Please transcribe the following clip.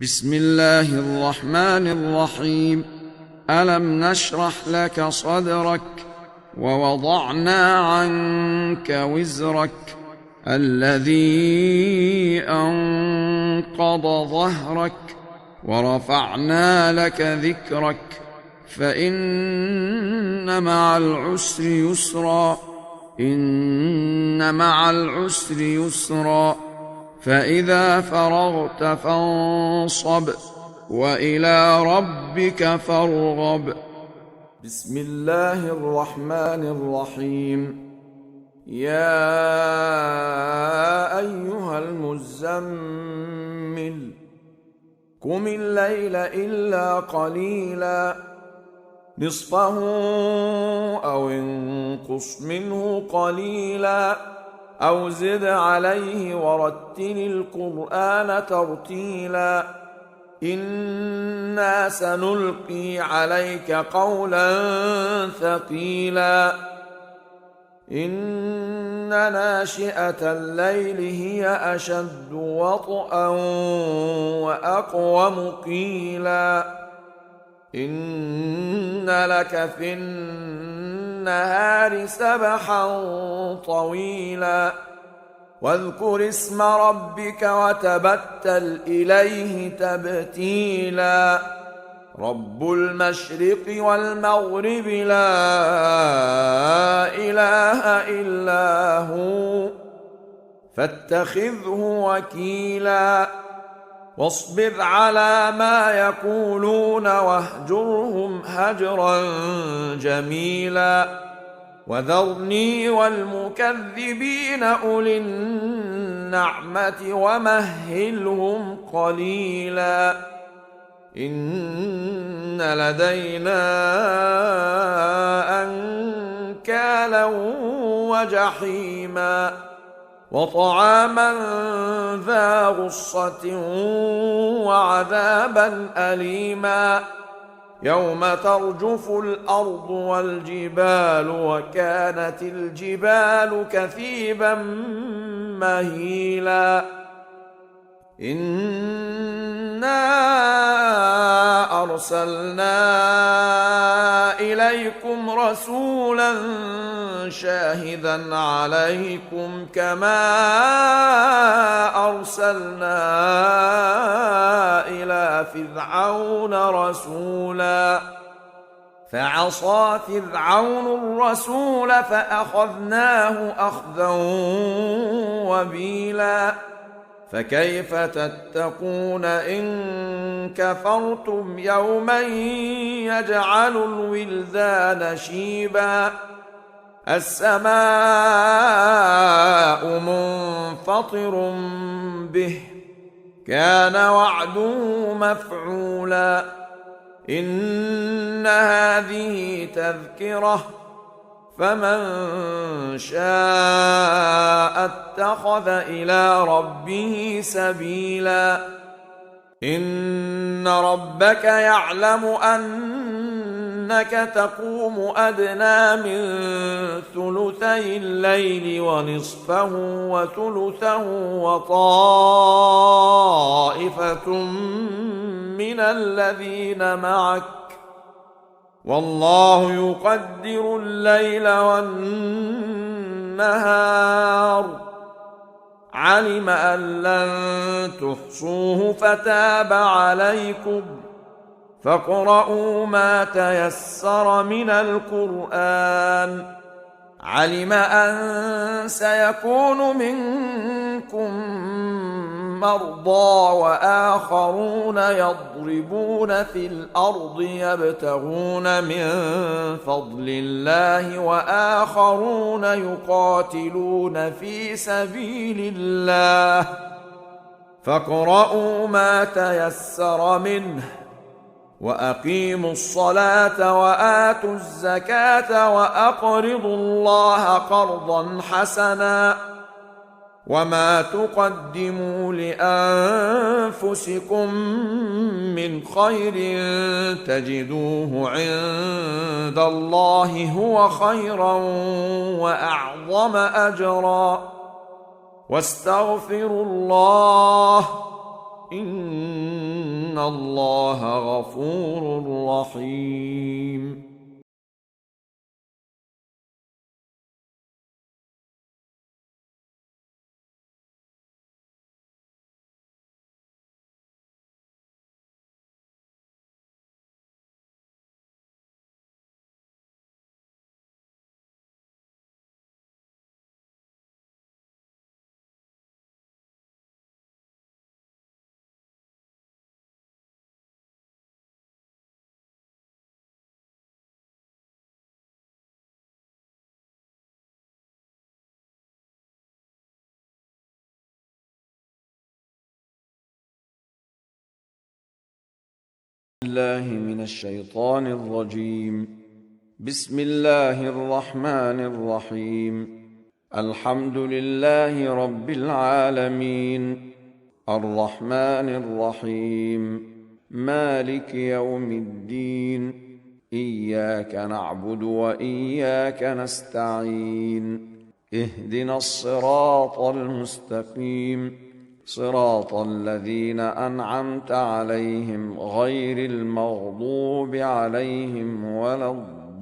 بسم الله الرحمن الرحيم. ألم نشرح لك صدرك ووضعنا عنك وزرك الذي أنقض ظهرك ورفعنا لك ذكرك فإن مع العسر يسرا إن مع العسر يسرا فإذا فرغت فانصب وإلى ربك فارغب. بسم الله الرحمن الرحيم. يا أيها المزمل قم الليل إلا قليلا نصفه أو انقص منه قليلا أو زد عليه ورتل القرآن ترتيلا إنا سنلقي عليك قولا ثقيلا إن ناشئة الليل هي أشد وطئا وأقوم قيلا إن لك في النهار سبحا طويلا واذكر اسم ربك وتبتل إليه تبتيلا رب المشرق والمغرب لا إله إلا هو فاتخذه وكيلا واصبر على ما يقولون واهجرهم هجرا جميلا وذرني والمكذبين أولي النعمة ومهلهم قليلا إن لدينا أنكالا وجحيما وطعاما ذا غصة وعذابا أليما يوم ترجف الأرض والجبال وكانت الجبال كثيبا مهيلا إنا أرسلنا إليكم رسولا شاهدا عليكم كما أرسلنا إلى فرعون رسولا فعصى فرعون الرسول فأخذناه أخذا وبيلا فكيف تتقون إن كفرتم يوما يجعل الولدان شيبا السماء منفطر به كان وعده مفعولا إن هذه تذكرة فمن شاء اتخذ إلى ربه سبيلا إن ربك يعلم أنك تقوم أدنى من ثلثي الليل ونصفه وثلثه وطائفة من الذين معك والله يقدر الليل والنهار علم أن لن تحصوه فتاب عليكم فاقرؤوا ما تيسر من القرآن علم أن سيكون منكم مرضى وآخرون يضربون في الأرض يبتغون من فضل الله وآخرون يقاتلون في سبيل الله فاقرؤوا ما تيسر منه وأقيموا الصلاة وآتوا الزكاة وأقرضوا الله قرضا حسنا وما تقدموا لأنفسكم من خير تجدوه عند الله هو خيرا وأعظم أجرا واستغفروا الله إن إن الله غفور رحيم. الله من الشيطان الرجيم. بسم الله الرحمن الرحيم. الحمد لله رب العالمين، الرحمن الرحيم، مالك يوم الدين، إياك نعبد وإياك نستعين، اهدنا الصراط المستقيم، صراط الذين أنعمت عليهم غير المغضوب عليهم ولا الضالين.